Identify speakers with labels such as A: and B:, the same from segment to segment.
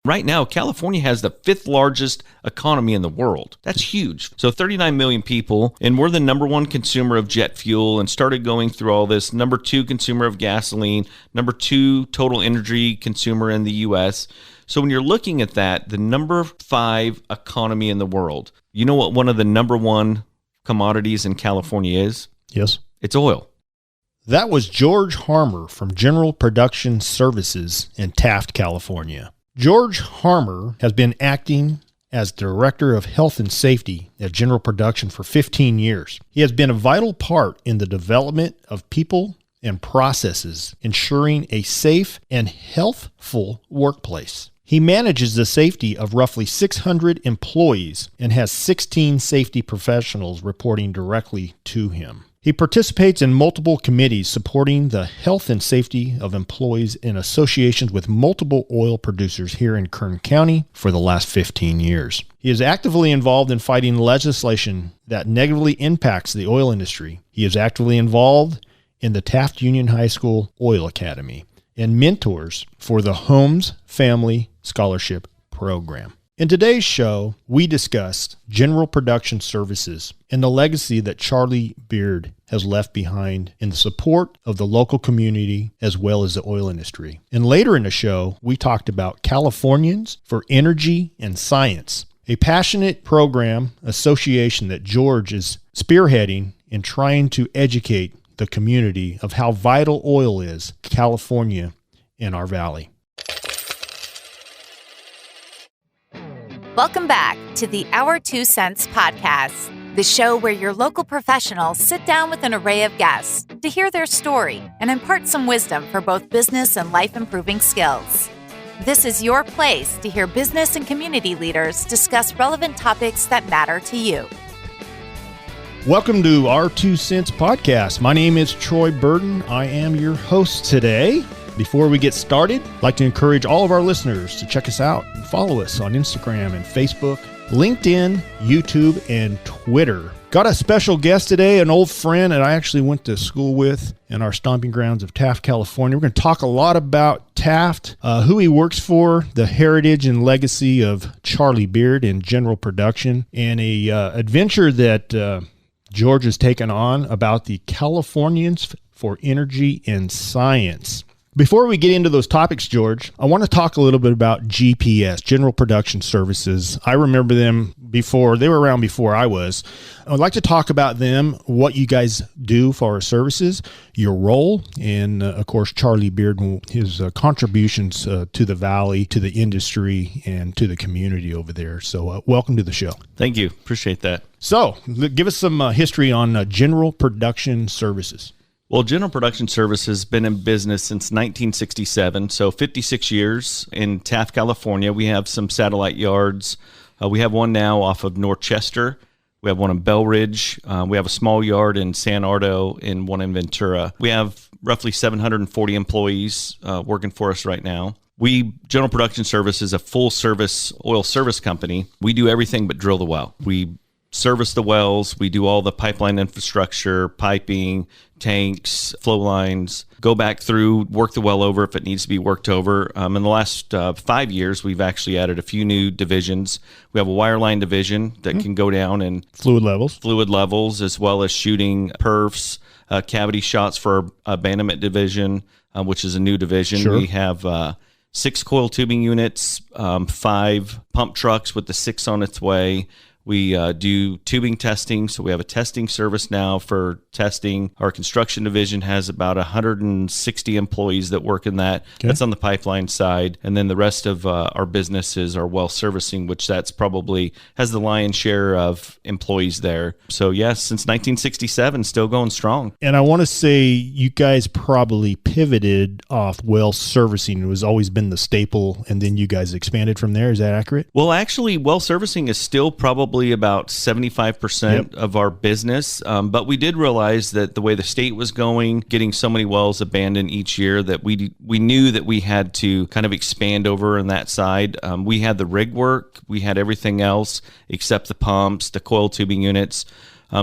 A: Right now, California has the 5th largest economy in the world. That's huge. So 39 million people, and we're the number 1 consumer of jet fuel and started going through all this. Number 2 consumer of gasoline, number 2 total energy consumer in the U.S. So when you're looking at that, the number 5 economy in the world, you know what one of the number 1 commodities in California is?
B: Yes.
A: It's oil.
B: That was George Harmer from General Production Services in Taft, California. George Harmer has been acting as Director of Health and Safety at General Production for 15 years. He has been a vital part in the development of people and processes, ensuring a safe and healthful workplace. He manages the safety of roughly 600 employees and has 16 safety professionals reporting directly to him. He participates in multiple committees supporting the health and safety of employees in associations with multiple oil producers here in Kern County for the last 15 years. He is actively involved in fighting legislation that negatively impacts the oil industry. He is actively involved in the Taft Union High School Oil Academy and mentors for the Holmes Family Scholarship Program. In today's show, we discussed General Production Services and the legacy that Charlie Beard has left behind in the support of the local community as well as the oil industry. And later in the show, we talked about Californians for Energy and Science, a passionate program association that George is spearheading in trying to educate the community of how vital oil is to California and our valley.
C: Welcome back to the Our 2 Cents podcast, the show where your local professionals sit down with an array of guests to hear their story and impart some wisdom for both business and life-improving skills. This is your place to hear business and community leaders discuss relevant topics that matter to you.
B: Welcome to Our 2 Cents podcast. My name is Troy Burton. I am your host today. Before we get started, I'd like to encourage all of our listeners to check us out and follow us on Instagram and Facebook, LinkedIn, YouTube, and Twitter. Got a special guest today, an old friend that I actually went to school with in our stomping grounds of Taft, California. We're going to talk a lot about Taft, who he works for, the heritage and legacy of Charlie Beard in General Production, and a adventure that George has taken on about the Californians for Energy and Science. Before we get into those topics, George, I want to talk a little bit about GPS, General Production Services. I remember them before. They were around before I was. I would like to talk about them, what you guys do for our services, your role, and, of course, Charlie Beard, his contributions to the valley, to the industry, and to the community over there. So welcome to the show.
A: Thank you. Appreciate that.
B: So give us some history on General Production Services.
A: Well, General Production Services has been in business since 1967, so 56 years in Taft, California. We have some satellite yards. We have one now off of North Chester. We have one in Bell Ridge. We have a small yard in San Ardo and one in Ventura. We have roughly 740 employees working for us right now. General Production Services is a full-service oil service company. We do everything but drill the well. We service the wells. We do all the pipeline infrastructure, piping, tanks, flow lines, go back through, work the well over if it needs to be worked over. In the last 5 years, we've actually added a few new divisions. We have a wireline division that can go down and
B: fluid levels,
A: as well as shooting perfs, cavity shots for our abandonment division, which is a new division.
B: Sure.
A: We have 6 coil tubing units, 5 pump trucks with the 6 on its way. We do tubing testing, so we have a testing service now for testing. Our construction division has about 160 employees that work in that. Okay. That's on the pipeline side. And then the rest of our businesses are well servicing, which that's probably has the lion's share of employees there. So yes, since 1967, still going strong.
B: And I want to say you guys probably pivoted off well servicing. It was always been the staple, and then you guys expanded from there. Is that accurate?
A: Well, actually, well servicing is still probably about 75% of our business. But we did realize that the way the state was going, getting so many wells abandoned each year, that we knew that we had to kind of expand over on that side. We had the rig work. We had everything else except the pumps, the coil tubing units.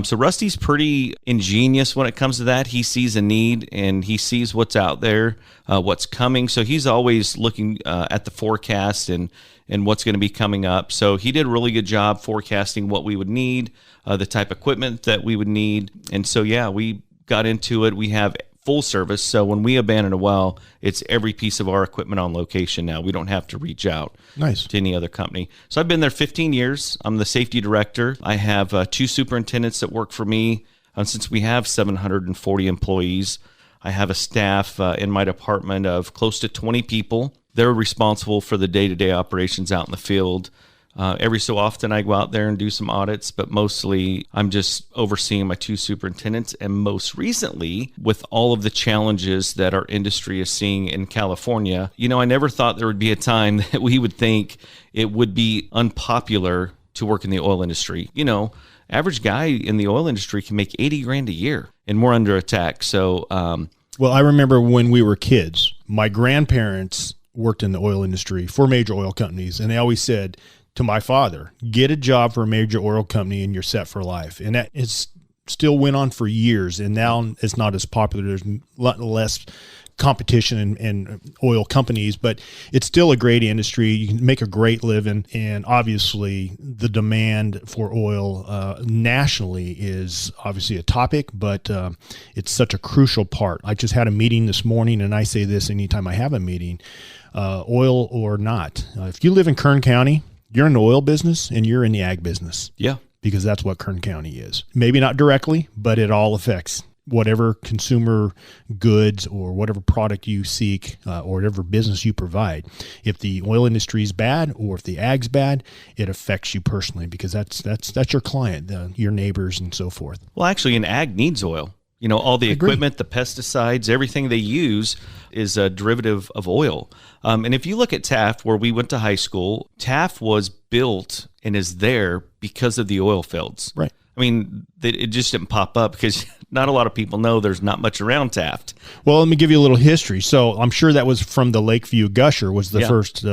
A: So Rusty's pretty ingenious when it comes to that. He sees a need and he sees what's out there, what's coming. So he's always looking at the forecast and what's going to be coming up. So he did a really good job forecasting what we would need, the type of equipment that we would need. And so, yeah, we got into it. We have full service. So when we abandon a well, it's every piece of our equipment on location now. We don't have to reach out to any other company. So I've been there 15 years. I'm the safety director. I have 2 superintendents that work for me. Since we have 740 employees, I have a staff in my department of close to 20 people. They're responsible for the day-to-day operations out in the field. Every so often I go out there and do some audits, but mostly I'm just overseeing my 2 superintendents. And most recently, with all of the challenges that our industry is seeing in California, I never thought there would be a time that we would think it would be unpopular to work in the oil industry. Average guy in the oil industry can make $80,000 a year, and we're under attack. So,
B: well, I remember when we were kids, my grandparents worked in the oil industry for major oil companies, and they always said to my father, get a job for a major oil company and you're set for life. And that is still went on for years, and now it's not as popular. There's a lot less competition in oil companies, but it's still a great industry. You can make a great living, and obviously the demand for oil nationally is obviously a topic, but it's such a crucial part. I just had a meeting this morning, and I say this anytime I have a meeting, oil or not. If you live in Kern County, you're in the oil business and you're in the ag business.
A: Yeah.
B: Because that's what Kern County is. Maybe not directly, but it all affects whatever consumer goods or whatever product you seek or whatever business you provide. If the oil industry is bad or if the ag's bad, it affects you personally because that's your client, your neighbors and so forth.
A: Well, actually, an ag needs oil. All the equipment, the pesticides, everything they use is a derivative of oil. And if you look at Taft, where we went to high school, Taft was built and is there because of the oil fields.
B: Right.
A: I mean, it just didn't pop up because not a lot of people know there's not much around Taft.
B: Well, let me give you a little history. So I'm sure that was from the Lakeview Gusher was the first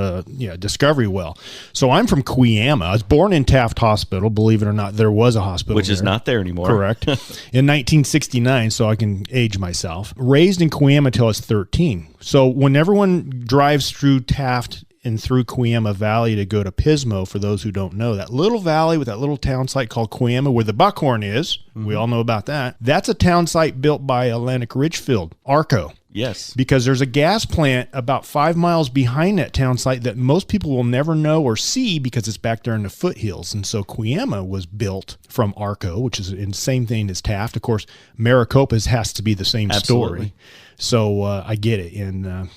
B: discovery well. So I'm from Cuyama. I was born in Taft Hospital. Believe it or not, there was a hospital
A: Which is not there anymore.
B: Correct. In 1969, so I can age myself. Raised in Cuyama until I was 13. So when everyone drives through Taft and through Cuyama Valley to go to Pismo, for those who don't know, that little valley with that little town site called Cuyama where the Buckhorn is, we all know about that. That's a town site built by Atlantic Richfield, ARCO.
A: Yes.
B: Because there's a gas plant about 5 miles behind that town site that most people will never know or see because it's back there in the foothills. And so Cuyama was built from ARCO, which is the same thing as Taft. Of course, Maricopa's has to be the same story. So I get it. And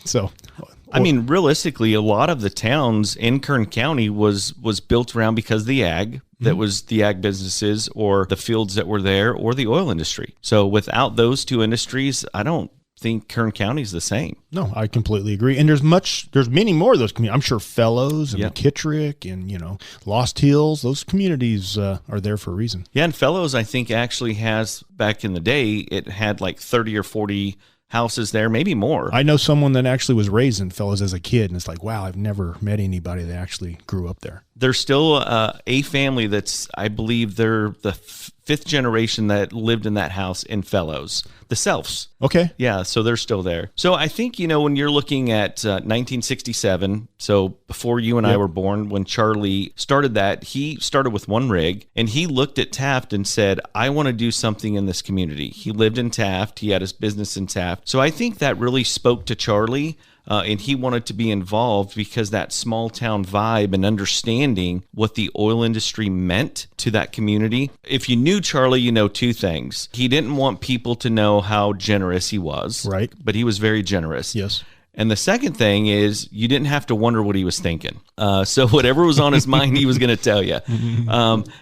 A: I mean, realistically, a lot of the towns in Kern County was built around because of the ag, that was the ag businesses or the fields that were there or the oil industry. So without those 2 industries, I don't think Kern County is the same.
B: No, I completely agree. And there's many more of those communities. I'm sure Fellows and McKittrick and, Lost Hills, those communities are there for a reason.
A: Yeah, and Fellows, I think, actually has, back in the day, it had like 30 or 40 houses there, maybe more.
B: I know someone that actually was raised in Fellows as a kid, and it's like, wow, I've never met anybody that actually grew up there.
A: There's still a family that's, I believe they're the 5th generation that lived in that house in Fellows, the Selfs.
B: Okay.
A: Yeah, so they're still there. So I think, when you're looking at 1967, so before you and I were born, when Charlie started that, he started with 1 rig, and he looked at Taft and said, I want to do something in this community. He lived in Taft. He had his business in Taft. So I think that really spoke to Charlie. And he wanted to be involved because that small town vibe and understanding what the oil industry meant to that community. If you knew Charlie, you know 2 things. He didn't want people to know how generous he was.
B: Right.
A: But he was very generous.
B: Yes.
A: And the second thing is you didn't have to wonder what he was thinking. So whatever was on his mind, he was going to tell you.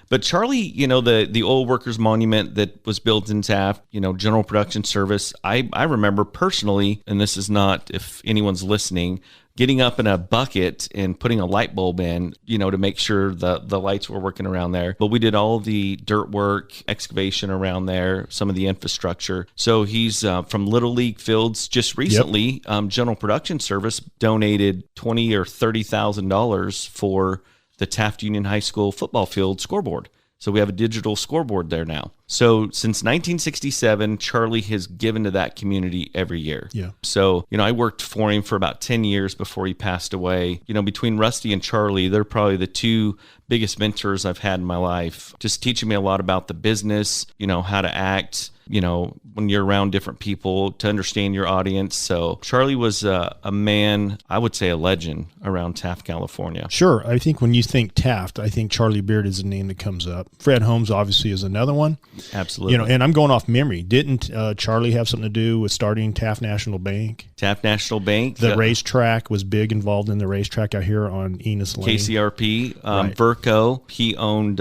A: But Charlie, the oil workers monument that was built in Taft, General Production Service, I remember personally, and this is not if anyone's listening, getting up in a bucket and putting a light bulb in, to make sure the lights were working around there. But we did all the dirt work, excavation around there, some of the infrastructure. So he's from Little League fields. Just recently, General Production Service donated $20,000 or $30,000 for the Taft Union High School football field scoreboard. So we have a digital scoreboard there now. So since 1967, Charlie has given to that community every year.
B: Yeah.
A: So, I worked for him for about 10 years before he passed away. Between Rusty and Charlie, they're probably the two biggest mentors I've had in my life, just teaching me a lot about the business, how to act, when you're around different people, to understand your audience. So Charlie was a man, I would say a legend around Taft, California.
B: Sure. I think when you think Taft, I think Charlie Beard is a name that comes up. Fred Holmes obviously is another one.
A: Absolutely.
B: And I'm going off memory. Didn't Charlie have something to do with starting Taft National Bank?
A: Taft National Bank.
B: The racetrack, was big involved in the racetrack out here on Enos Lane.
A: KCRP,
B: Right.
A: Verco. He owned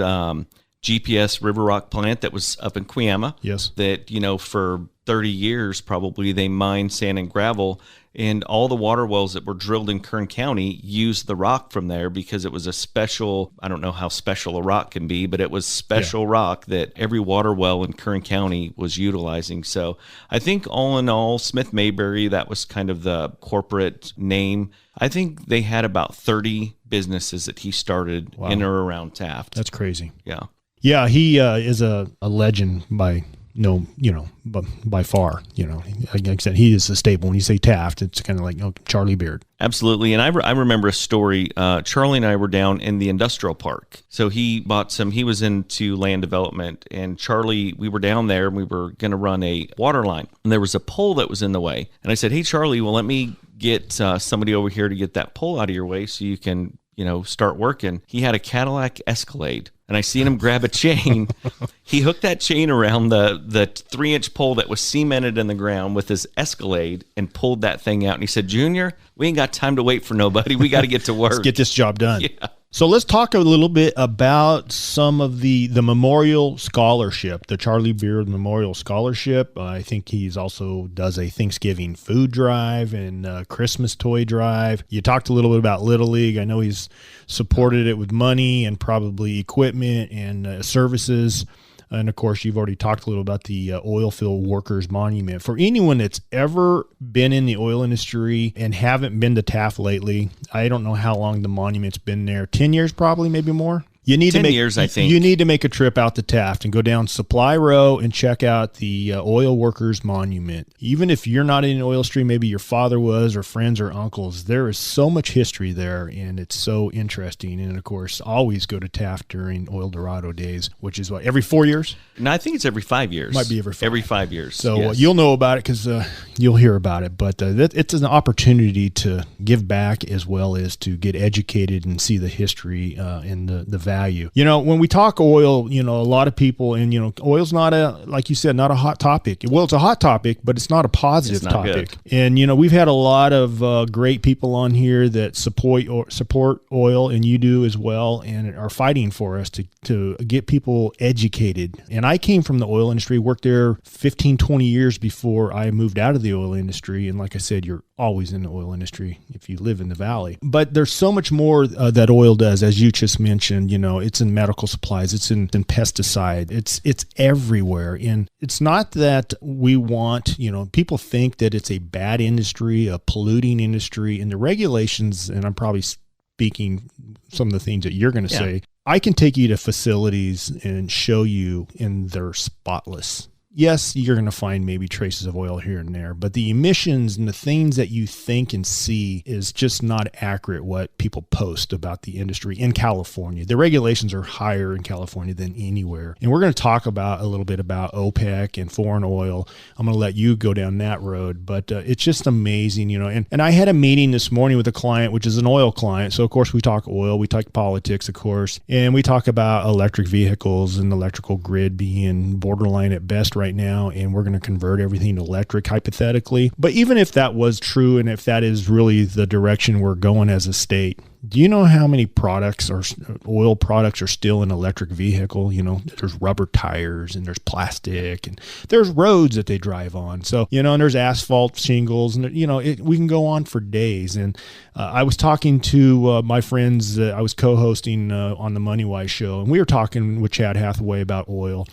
A: GPS River Rock plant that was up in Cuyama.
B: Yes.
A: That, for 30 years, probably they mined sand and gravel, and all the water wells that were drilled in Kern County used the rock from there because it was a special, I don't know how special a rock can be, but it was special rock that every water well in Kern County was utilizing. So I think all in all, Smith Mayberry, that was kind of the corporate name. I think they had about 30 businesses that he started in or around Taft.
B: That's crazy.
A: Yeah.
B: Yeah, he is a legend by far. Like I said, he is a staple. When you say Taft, it's kind of like Charlie Beard.
A: Absolutely. And I remember a story. Charlie and I were down in the industrial park. So he was into land development, and Charlie, we were down there and we were going to run a water line, and there was a pole that was in the way. And I said, hey, Charlie, well, let me get somebody over here to get that pole out of your way so you can, start working. He had a Cadillac Escalade, and I seen him grab a chain. He hooked that chain around the 3-inch pole that was cemented in the ground with his Escalade and pulled that thing out. And he said, Junior, we ain't got time to wait for nobody. We got to get to work.
B: Let's get this job done.
A: Yeah.
B: So let's talk a little bit about some of the Memorial Scholarship, the Charlie Beard Memorial Scholarship. I think he's also does a Thanksgiving food drive and Christmas toy drive. You talked a little bit about Little League. I know he's supported it with money and probably equipment and services. And, of course, you've already talked a little about the oil field workers monument. For anyone that's ever been in the oil industry and haven't been to Taft lately, I don't know how long the monument's been there. 10 years probably, maybe more? You need
A: 10 years, I think.
B: You need to make a trip out to Taft and go down Supply Row and check out the Oil Workers Monument. Even if you're not in the oil industry, maybe your father was, or friends or uncles, there is so much history there, and it's so interesting. And, of course, always go to Taft during Oil Dorado days, which is what, every 4 years?
A: No, I think it's every 5 years.
B: Might be every 5.
A: Every 5 years.
B: So
A: yes.
B: You'll know about it because you'll hear about it. But it's an opportunity to give back as well as to get educated and see the history and the value. When we talk oil, a lot of people, and, oil's not like you said, not a hot topic. Well, it's a hot topic, but it's not a positive topic.
A: Good.
B: And, we've had a lot of great people on here that support oil, and you do as well, and are fighting for us to get people educated. And I came from the oil industry, worked there 15, 20 years before I moved out of the oil industry. And like I said, you're always in the oil industry if you live in the valley. But there's so much more that oil does, as you just mentioned. It's in medical supplies, it's in pesticide, it's everywhere. And it's not that we want, people think that it's a bad industry, a polluting industry, and the regulations, and I'm probably speaking some of the things that you're going to say. I can take you to facilities and show you, and they're spotless. Yes, you're going to find maybe traces of oil here and there, but the emissions and the things that you think and see is just not accurate what people post about the industry in California. The regulations are higher in California than anywhere. And we're going to talk about a little bit about OPEC and foreign oil. I'm going to let you go down that road, but it's just amazing, and I had a meeting this morning with a client, which is an oil client. So of course we talk oil, we talk politics, of course, and we talk about electric vehicles and electrical grid being borderline at best right now, and we're going to convert everything to electric hypothetically. But even if that was true, and if that is really the direction we're going as a state, do you know how many oil products are still in an electric vehicle? There's rubber tires, and there's plastic, and there's roads that they drive on. So, and there's asphalt shingles, and, we can go on for days. And I was talking to my friends, I was co-hosting on the Money Wise show, and we were talking with Chad Hathaway about oil.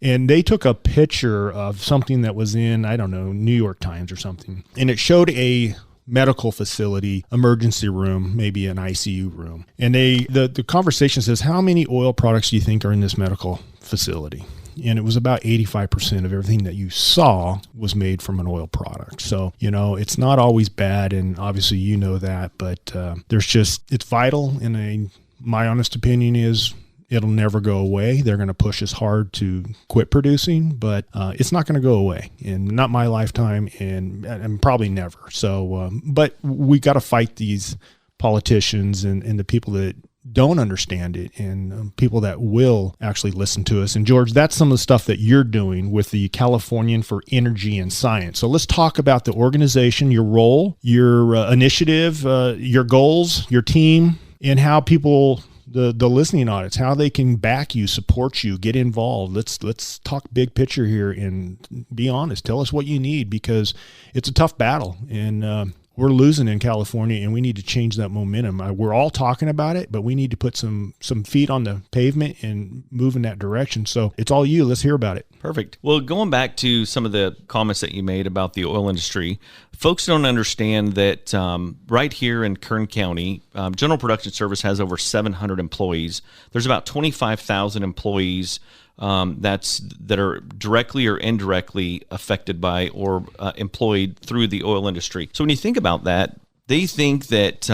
B: And they took a picture of something that was in, I don't know, New York Times or something. And it showed a medical facility, emergency room, maybe an ICU room. And the conversation says, how many oil products do you think are in this medical facility? and it was about 85% of everything that you saw was made from an oil product. So, it's not always bad, and obviously you know that, but it's vital, and my honest opinion is it'll never go away. They're going to push us hard to quit producing, but it's not going to go away, and not my lifetime, and probably never. So, but we got to fight these politicians and the people that don't understand it, and people that will actually listen to us. And George, that's some of the stuff that you're doing with the Californian for Energy and Science. So let's talk about the organization, your role, your initiative, your goals, your team, and how people, the listening audience, how they can back you, support you, get involved. Let's talk big picture here and be honest. Tell us what you need, because it's a tough battle, and we're losing in California, and we need to change that momentum. We're all talking about it, but we need to put some feet on the pavement and move in that direction. So it's all you. Let's hear about it.
A: Perfect. Well, going back to some of the comments that you made about the oil industry, folks don't understand that right here in Kern County, General Production Service has over 700 employees. There's about 25,000 employees that are directly or indirectly affected by or employed through the oil industry. So when you think about that, they think that,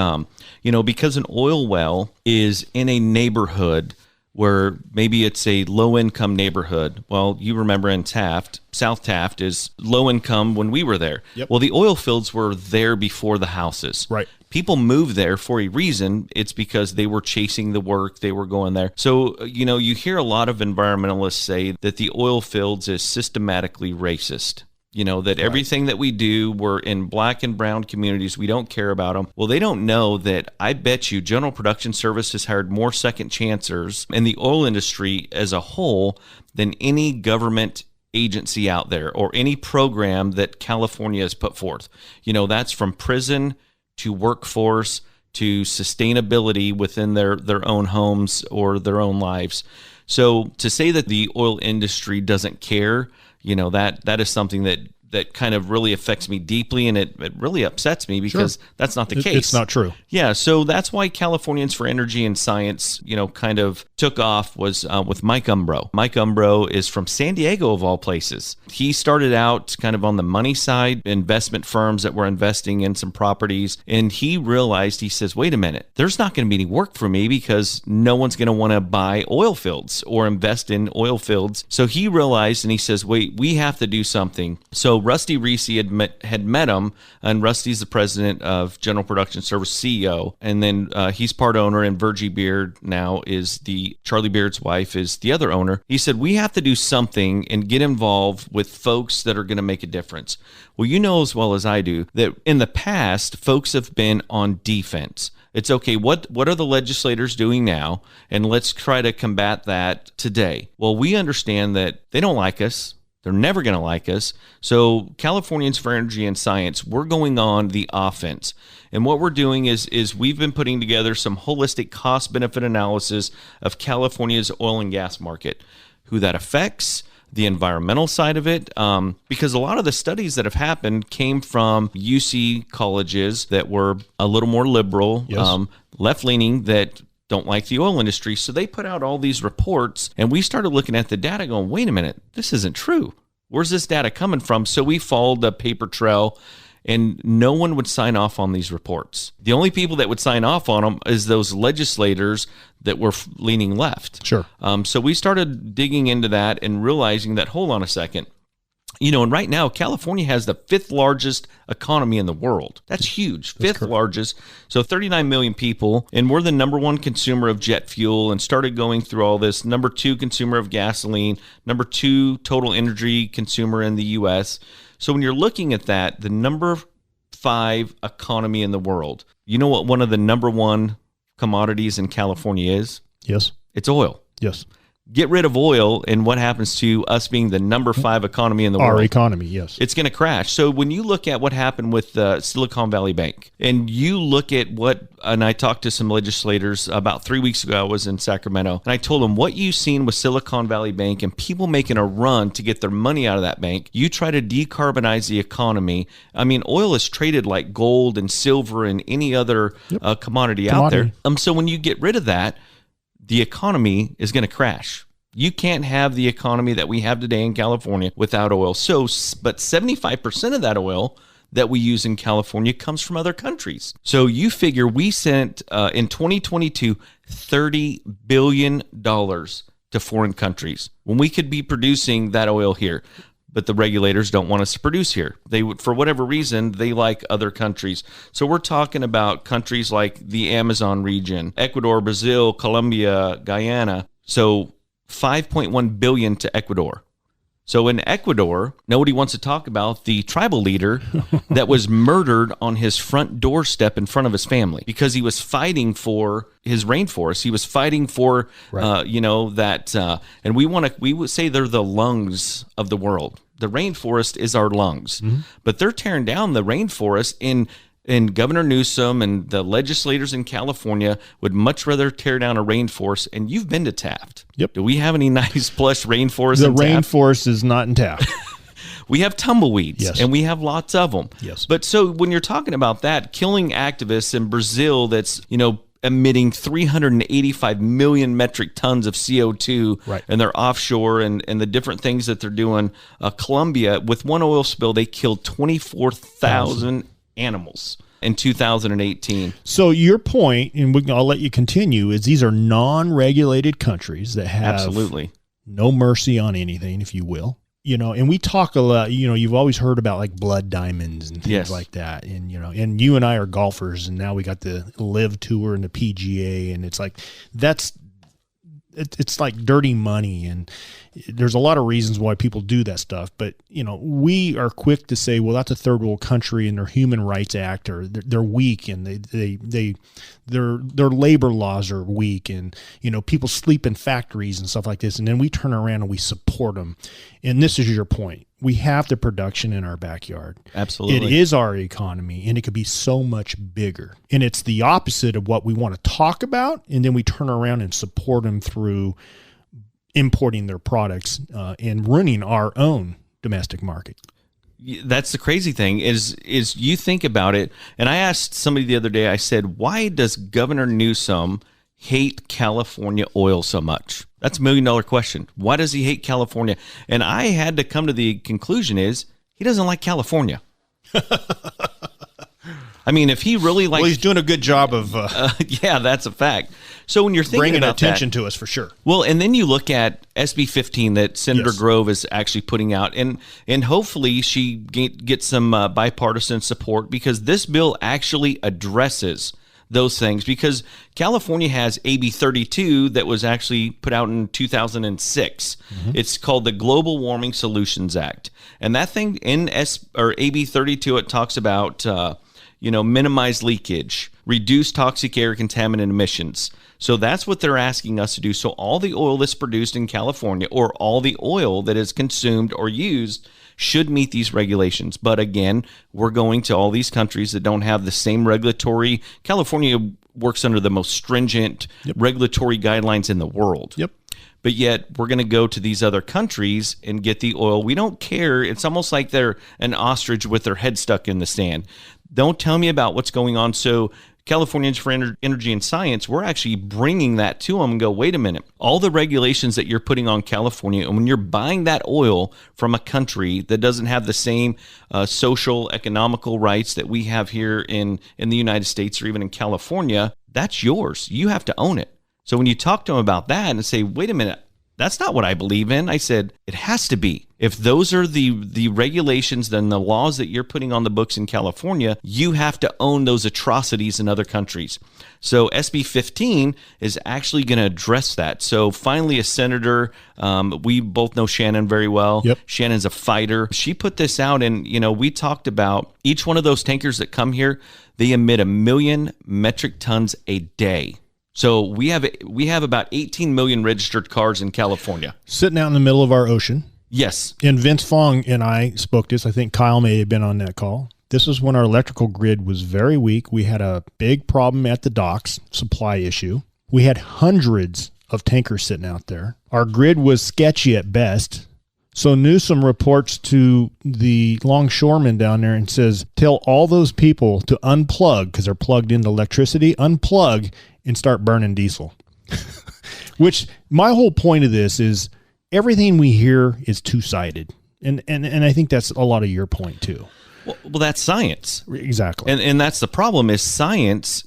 A: because an oil well is in a neighborhood where maybe it's a low-income neighborhood. Well, you remember in Taft, South Taft is low-income when we were there.
B: Yep.
A: Well, the oil fields were there before the houses.
B: Right.
A: People moved there for a reason. It's because they were chasing the work. They were going there. So, you hear a lot of environmentalists say that the oil fields is systematically racist. That everything that we do, we're in black and brown communities. We don't care about them. Well, they don't know that I bet you General Production Service has hired more second chancers in the oil industry as a whole than any government agency out there or any program that California has put forth. That's from prison to workforce to sustainability within their own homes or their own lives. So to say that the oil industry doesn't care, that is something that kind of really affects me deeply, and it really upsets me because that's not the case.
B: It's not true.
A: Yeah, so that's why Californians for Energy and Science, kind of took off was with Mike Umbro. Mike Umbro is from San Diego, of all places. He started out kind of on the money side, investment firms that were investing in some properties, and he realized, he says, wait a minute, there's not going to be any work for me because no one's going to want to buy oil fields or invest in oil fields. So he realized, and he says, wait, we have to do something. So Rusty Reese had met him, and Rusty's the president of General Production Service, CEO, and then he's part owner, and Virgie Beard now is Charlie Beard's wife is the other owner. He said, we have to do something and get involved with folks that are going to make a difference. Well, you know as well as I do that in the past, folks have been on defense. It's okay, what are the legislators doing now? And let's try to combat that today. Well, we understand that they don't like us. They're never going to like us. So Californians for Energy and Science, we're going on the offense. And what we're doing is we've been putting together some holistic cost-benefit analysis of California's oil and gas market, who that affects, the environmental side of it, because a lot of the studies that have happened came from UC colleges that were a little more liberal,
B: yes.
A: Left-leaning, that don't like the oil industry. So they put out all these reports, and we started looking at the data going, wait a minute, this isn't true. Where's this data coming from? So we followed the paper trail, and no one would sign off on these reports. The only people that would sign off on them is those legislators that were leaning left.
B: Sure.
A: So we started digging into that and realizing that, hold on a second, and right now, California has the 5th largest economy in the world. That's huge.
B: That's
A: 5th
B: correct.
A: largest. So 39 million people. And we're the number 1 consumer of jet fuel, and started going through all this. Number 2 consumer of gasoline. Number 2 total energy consumer in the U.S. So when you're looking at that, the number 5 economy in the world, you know what one of the number 1 commodities in California is?
B: Yes.
A: It's oil.
B: Yes.
A: Get rid of oil, and what happens to us being the number 5 economy in the world?
B: Our economy, yes.
A: It's going to crash. So when you look at what happened with Silicon Valley Bank, and you look at and I talked to some legislators about 3 weeks ago, I was in Sacramento, and I told them what you've seen with Silicon Valley Bank and people making a run to get their money out of that bank. You try to decarbonize the economy. I mean, oil is traded like gold and silver and any other commodity out there. So when you get rid of that, the economy is going to crash. You can't have the economy that we have today in California without oil. But 75% of that oil that we use in California comes from other countries. So you figure we sent, in 2022, $30 billion to foreign countries when we could be producing that oil here. But the regulators don't want us to produce here. They would, for whatever reason, they like other countries. So we're talking about countries like the Amazon region, Ecuador, Brazil, Colombia, Guyana. So 5.1 billion to Ecuador. So in Ecuador, nobody wants to talk about the tribal leader that was murdered on his front doorstep in front of his family because he was fighting for his rainforest. He was fighting for, and we would say they're the lungs of the world. The rainforest is our lungs, but they're tearing down the rainforest and Governor Newsom and the legislators in California would much rather tear down a rainforest. And you've been to Taft.
B: Yep.
A: Do we have any nice plush rainforests in Taft?
B: The rainforest is not in Taft.
A: We have tumbleweeds,
B: yes,
A: and we have lots of them.
B: Yes.
A: But so when you're talking about that, killing activists in Brazil that's, emitting 385 million metric tons of CO2,
B: right,
A: and they're offshore and the different things that they're doing. Colombia, with one oil spill, they killed 24,000 animals in 2018.
B: So your point, and I'll let you continue, is these are non-regulated countries that have
A: absolutely
B: no mercy on anything, if you will. And we talk a lot, you've always heard about like blood diamonds and things like that. And, and you and I are golfers, and now we got the Live Tour and the PGA, and it's like, it's like dirty money, and there's a lot of reasons why people do that stuff. But, we are quick to say, well, that's a third world country and their human rights act, or they're weak, and their labor laws are weak, and, people sleep in factories and stuff like this. And then we turn around and we support them. And this is your point. We have the production in our backyard.
A: Absolutely.
B: It is our economy, and it could be so much bigger. And it's the opposite of what we want to talk about, and then we turn around and support them through importing their products and running our own domestic market.
A: That's the crazy thing is you think about it. And I asked somebody the other day, I said, why does Governor Newsom hate California oil so much? That's $1 million question. Why does he hate California? And I had to come to the conclusion is he doesn't like California. I mean, if he really likes...
B: Well, he's doing a good job of...
A: yeah, that's a fact. So when you're thinking
B: bringing
A: about
B: attention
A: that,
B: to us for sure.
A: Well, and then you look at SB 15 that Senator Grove is actually putting out, and hopefully she gets some bipartisan support, because this bill actually addresses those things, because California has AB 32 that was actually put out in 2006. It's called the Global Warming Solutions Act. And that thing in AB 32, it talks about, minimize leakage, reduce toxic air contaminant emissions. So that's what they're asking us to do. So all the oil that's produced in California, or all the oil that is consumed or used, should meet these regulations. But again, we're going to all these countries that don't have the same regulatory. California works under the most stringent regulatory guidelines in the world. But yet we're going to go to these other countries and get the oil. We don't care. It's almost like they're an ostrich with their head stuck in the sand. Don't tell me about what's going on. So Californians for Energy and Science, we're actually bringing that to them and go, wait a minute, all the regulations that you're putting on California, and when you're buying that oil from a country that doesn't have the same social, economical rights that we have here in the United States or even in California, that's yours. You have to own it. So when you talk to them about that and say, wait a minute, that's not what I believe in, I said, it has to be. If those are the regulations, then the laws that you're putting on the books in California, you have to own those atrocities in other countries. So SB 15 is actually going to address that. So finally, a senator, we both know Shannon very well. Shannon's a fighter. She put this out, and we talked about each one of those tankers that come here, they emit 1 million metric tons a day. So we have about 18 million registered cars in California.
B: Sitting out in the middle of our ocean.
A: Yes.
B: And Vince Fong and I spoke this. I think Kyle may have been on that call. This is when our electrical grid was very weak. We had a big problem at the docks, supply issue. We had hundreds of tankers sitting out there. Our grid was sketchy at best. So Newsom reports to the longshoremen down there and says, tell all those people to unplug, because they're plugged into electricity, unplug and start burning diesel. Which my whole point of this is everything we hear is two-sided. And I think that's a lot of your point too.
A: Well, that's science.
B: Exactly.
A: And that's the problem is science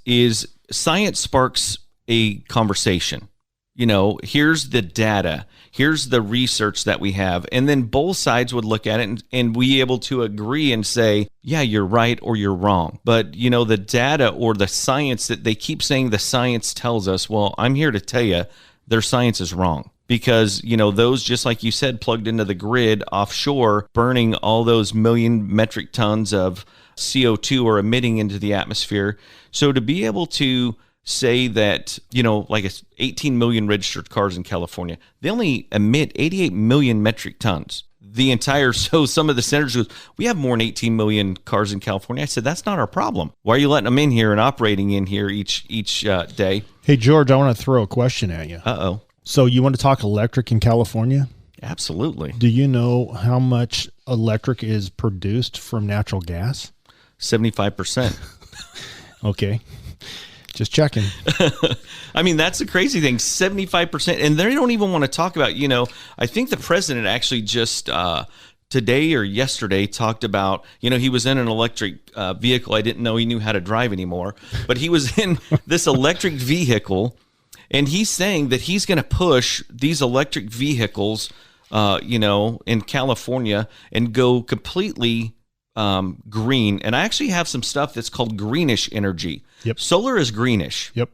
A: sparks a conversation. Here's the data, here's the research that we have. And then both sides would look at it and be able to agree and say, yeah, you're right or you're wrong. But, the data or the science that they keep saying the science tells us, well, I'm here to tell you their science is wrong. Because, those, just like you said, plugged into the grid offshore, burning all those million metric tons of CO2 or emitting into the atmosphere. So to be able to say that, like 18 million registered cars in California, they only emit 88 million metric tons. So some of the senators goes, we have more than 18 million cars in California. I said, that's not our problem. Why are you letting them in here and operating in here each day?
B: Hey, George, I want to throw a question at you.
A: Uh-oh.
B: So you want to talk electric in California?
A: Absolutely.
B: Do you know how much electric is produced from natural gas?
A: 75%.
B: Okay. Just checking.
A: I mean, that's the crazy thing, 75%. And they don't even want to talk about, I think the president actually just today or yesterday talked about, he was in an electric vehicle. I didn't know he knew how to drive anymore, but he was in this electric vehicle. And he's saying that he's going to push these electric vehicles, in California and go completely green. And I actually have some stuff that's called greenish energy.
B: Yep.
A: Solar is greenish.
B: Yep.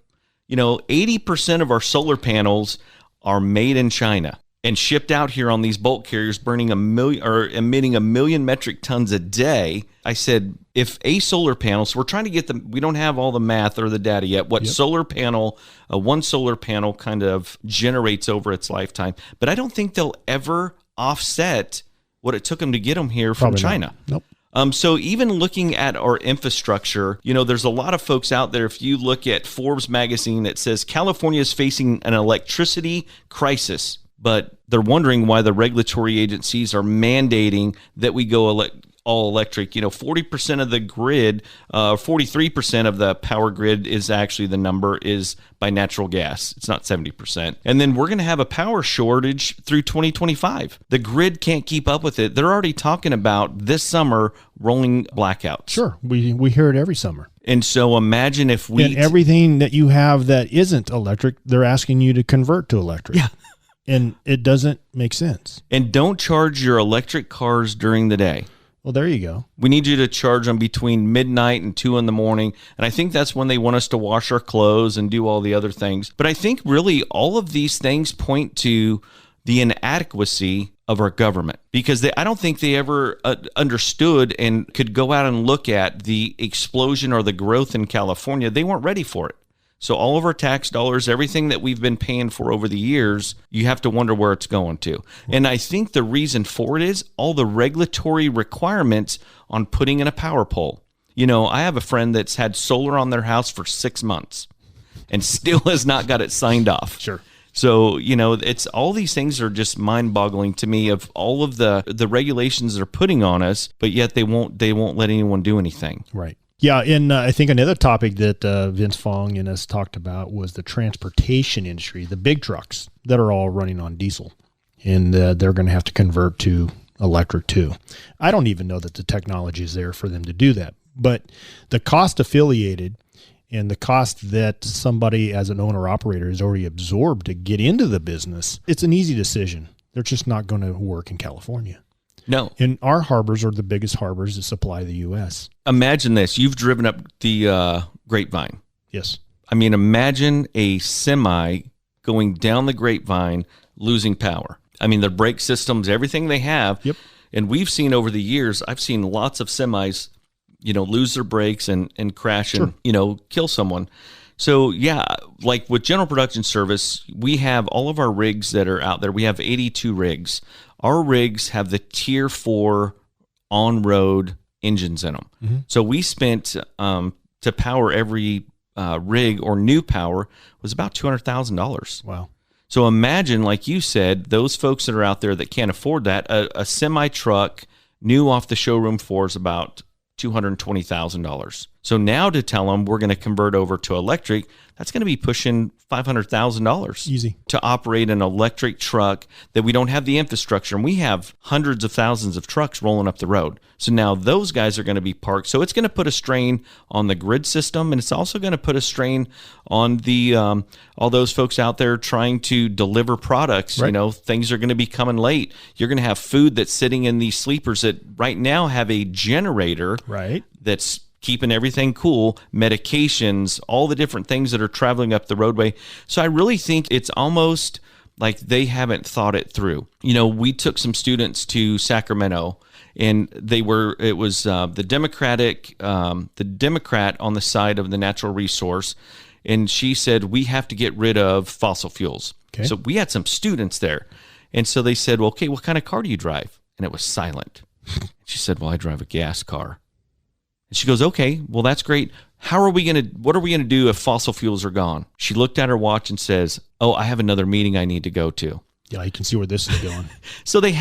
A: 80% of our solar panels are made in China and shipped out here on these bulk carriers, emitting 1 million metric tons a day. I said, if a solar panel, so we're trying to get we don't have all the math or the data yet, what one solar panel kind of generates over its lifetime. But I don't think they'll ever offset what it took them to get them here from China.
B: Nope.
A: So even looking at our infrastructure, there's a lot of folks out there. If you look at Forbes magazine, it says California is facing an electricity crisis, but they're wondering why the regulatory agencies are mandating that we go all electric. 40% of the grid, 43% of the power grid is actually the number is by natural gas. It's not 70%. And then we're going to have a power shortage through 2025. The grid can't keep up with it. They're already talking about this summer rolling blackouts.
B: Sure. We hear it every summer.
A: And so imagine if we...
B: And everything that you have that isn't electric, they're asking you to convert to electric.
A: Yeah.
B: And it doesn't make sense.
A: And don't charge your electric cars during the day.
B: Well, there you go.
A: We need you to charge them between midnight and 2 in the morning. And I think that's when they want us to wash our clothes and do all the other things. But I think really all of these things point to the inadequacy of our government, because I don't think they ever understood and could go out and look at the explosion or the growth in California. They weren't ready for it. So all of our tax dollars, everything that we've been paying for over the years, you have to wonder where it's going to. And I think the reason for it is all the regulatory requirements on putting in a power pole. I have a friend that's had solar on their house for 6 months and still has not got it signed off.
B: Sure.
A: So, it's all these things are just mind-boggling to me of all of the regulations they're putting on us, but yet they won't let anyone do anything.
B: Right. Yeah, and I think another topic that Vince Fong and us talked about was the transportation industry, the big trucks that are all running on diesel, and they're going to have to convert to electric too. I don't even know that the technology is there for them to do that, but the cost affiliated and the cost that somebody as an owner-operator has already absorbed to get into the business, it's an easy decision. They're just not going to work in California.
A: No.
B: And our harbors are the biggest harbors that supply the U.S.
A: Imagine this. You've driven up the Grapevine.
B: Yes.
A: I mean, imagine a semi going down the Grapevine, losing power. I mean, their brake systems, everything they have.
B: Yep.
A: And we've seen over the years, I've seen lots of semis, lose their brakes and crash and, kill someone. So, yeah, like with General Production Service, we have all of our rigs that are out there. We have 82 rigs. Our rigs have the Tier 4 on-road engines in them. Mm-hmm. So we spent, to power every rig or new power, was about $200,000.
B: Wow.
A: So imagine, like you said, those folks that are out there that can't afford that, a semi-truck new off the showroom floor is about $220,000. So now to tell them we're going to convert over to electric, that's going to be pushing $500,000
B: easy
A: to operate an electric truck that we don't have the infrastructure. And we have hundreds of thousands of trucks rolling up the road. So now those guys are going to be parked. So it's going to put a strain on the grid system, and it's also going to put a strain on the all those folks out there trying to deliver products.
B: Right.
A: You know, things are going to be coming late. You're going to have food that's sitting in these sleepers that right now have a generator
B: right
A: that's keeping everything cool, medications, all the different things that are traveling up the roadway. So I really think it's almost like they haven't thought it through. You know, we took some students to Sacramento, and it was the Democrat on the side of the natural resource, and she said, we have to get rid of fossil fuels.
B: Okay.
A: So we had some students there, and so they said, well, okay, what kind of car do you drive? And it was silent. She said, well, I drive a gas car. And she goes, okay, well, that's great. What are we going to do if fossil fuels are gone? She looked at her watch and says, oh, I have another meeting I need to go to.
B: Yeah, you can see where this is going.
A: So they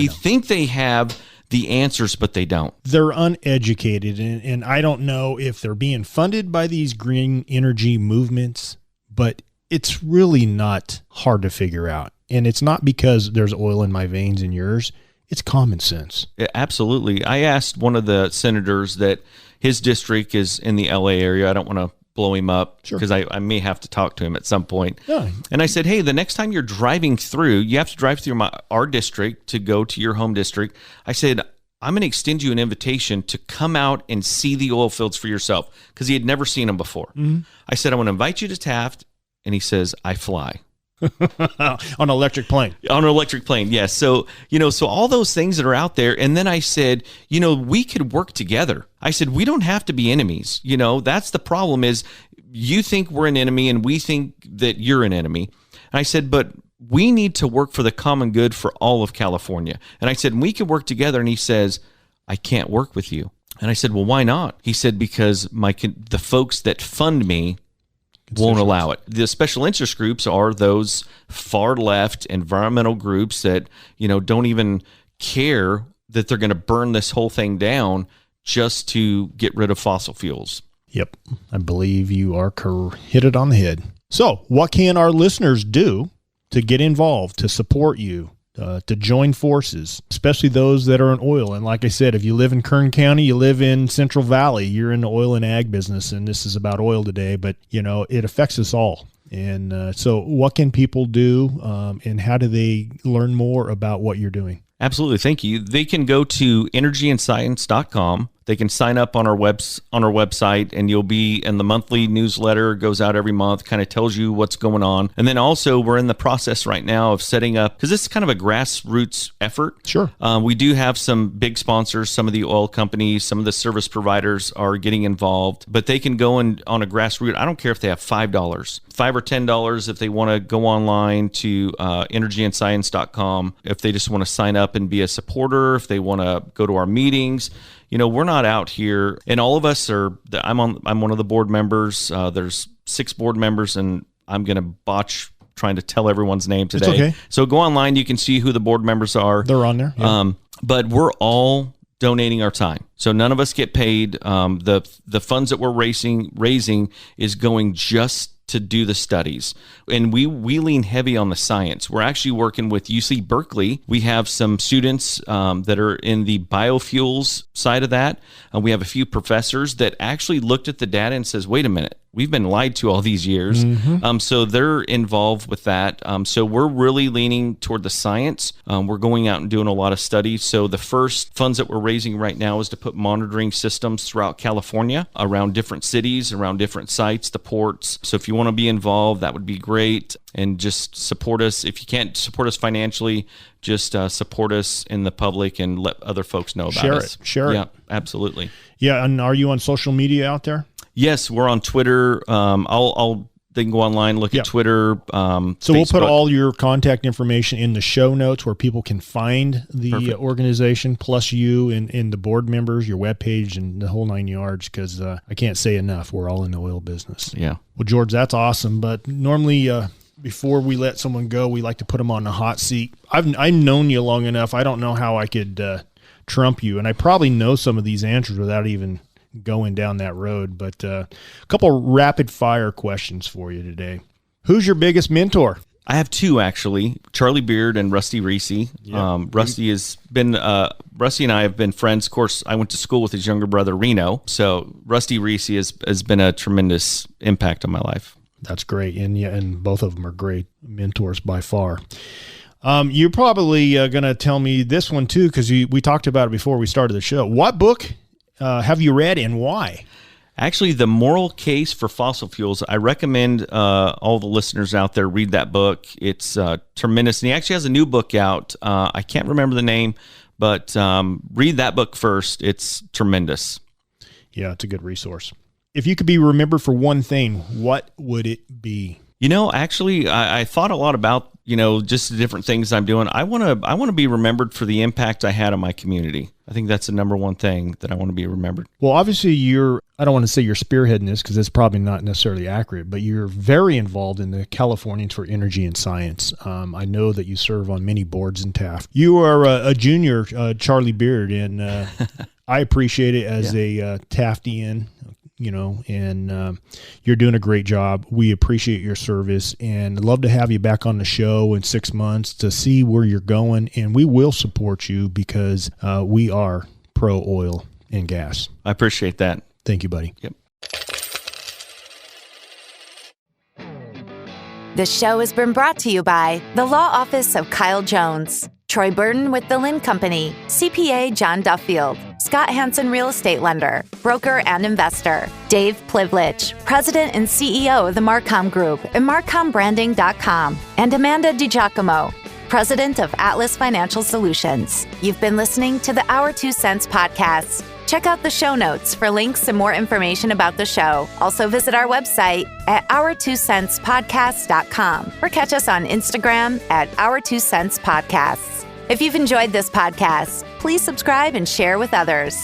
A: think they have the answers, but they don't.
B: They're uneducated, and I don't know if they're being funded by these green energy movements, but it's really not hard to figure out. And it's not because there's oil in my veins and yours. It's common sense.
A: Yeah, absolutely. I asked one of the senators that his district is in the LA area. I don't want to blow him up because I may have to talk to him at some point.
B: Yeah.
A: And I said, hey, the next time you're driving through, you have to drive through our district to go to your home district. I said, I'm going to extend you an invitation to come out and see the oil fields for yourself, because he had never seen them before. Mm-hmm. I said, I want to invite you to Taft. And he says, I fly.
B: On an electric plane.
A: On an electric plane, yes. So, so all those things that are out there. And then I said, we could work together. I said, we don't have to be enemies. That's the problem is you think we're an enemy and we think that you're an enemy. And I said, but we need to work for the common good for all of California. And I said, we could work together. And he says, I can't work with you. And I said, well, why not? He said, because the folks that fund me won't allow it. The special interest groups are those far left environmental groups that, don't even care that they're going to burn this whole thing down just to get rid of fossil fuels.
B: Yep. I believe you are hit it on the head. So what can our listeners do to get involved, to support you, to join forces, especially those that are in oil? And like I said, if you live in Kern County, you live in Central Valley, you're in the oil and ag business, and this is about oil today, but it affects us all. And so what can people do, and how do they learn more about what you're doing?
A: Absolutely. Thank you. They can go to energyandscience.com. They can sign up on our website, and you'll be in the monthly newsletter. It goes out every month, kind of tells you what's going on. And then also we're in the process right now of setting up, because this is kind of a grassroots effort.
B: Sure.
A: We do have some big sponsors. Some of the oil companies, some of the service providers are getting involved, but they can go on a grassroots. I don't care if they have $5 or $10 if they want to go online to energyandscience.com. If they just want to sign up and be a supporter, if they want to go to our meetings. We're not out here, and all of us are. I'm one of the board members. There's 6 board members, and I'm going to botch trying to tell everyone's name today.
B: It's okay.
A: So go online. You can see who the board members are.
B: They're on there. Yeah.
A: But we're all donating our time, so none of us get paid. The funds that we're raising is going just to do the studies. And we lean heavy on the science. We're actually working with UC Berkeley. We have some students that are in the biofuels side of that. We have a few professors that actually looked at the data and says, wait a minute, we've been lied to all these years. Mm-hmm. So they're involved with that. So we're really leaning toward the science. We're going out and doing a lot of studies. So the first funds that we're raising right now is to put monitoring systems throughout California, around different cities, around different sites, the ports. So if you want to be involved, that would be great. And just support us. If you can't support us financially, just support us in the public and let other folks know about us.
B: Share it.
A: Yeah, absolutely.
B: Yeah, and are you on social media out there?
A: Yes, we're on Twitter. They can go online, look at Twitter.
B: So
A: Facebook.
B: We'll put all your contact information in the show notes where people can find the organization, plus you and the board members, your webpage, and the whole 9 yards, because I can't say enough. We're all in the oil business.
A: Yeah.
B: Well, George, that's awesome. But normally, before we let someone go, we like to put them on the hot seat. I've known you long enough. I don't know how I could trump you, and I probably know some of these answers without even going down that road. But a couple rapid fire questions for you today. Who's your biggest mentor?
A: I have two, actually, Charlie Beard and Rusty Reese.
B: Yep.
A: Rusty and I have been friends. Of course, I went to school with his younger brother, Reno. So Rusty Reese has been a tremendous impact on my life.
B: That's great. And both of them are great mentors by far. You're probably going to tell me this one too, because we talked about it before we started the show. What book have you read and why?
A: Actually, The Moral Case for Fossil Fuels. I recommend all the listeners out there read that book. It's tremendous. And he actually has a new book out. I can't remember the name, but read that book first. It's tremendous.
B: Yeah, it's a good resource. If you could be remembered for one thing, what would it be?
A: Actually, I thought a lot about, just the different things I'm doing. I want to be remembered for the impact I had on my community. I think that's the number one thing that I want to be remembered.
B: Well, obviously I don't want to say you're spearheading this because it's probably not necessarily accurate, but you're very involved in the Californians for Energy and Science. I know that you serve on many boards in Taft. You are a junior Charlie Beard, and I appreciate it as a Taftian. And you're doing a great job. We appreciate your service and I'd love to have you back on the show in 6 months to see where you're going. And we will support you because we are pro oil and gas.
A: I appreciate that.
B: Thank you, buddy.
A: Yep.
C: This show has been brought to you by the Law Office of Kyle Jones, Troy Burton with the Lynn Company, CPA John Duffield, Scott Hansen Real Estate Lender, broker and investor, Dave Plivlich, President and CEO of the Marcom Group and MarcomBranding.com, and Amanda DiGiacomo, President of Atlas Financial Solutions. You've been listening to the Our 2 Cents podcast. Check out the show notes for links and more information about the show. Also visit our website at our2centspodcast.com or catch us on Instagram at Our 2 Cents Podcasts. If you've enjoyed this podcast, please subscribe and share with others.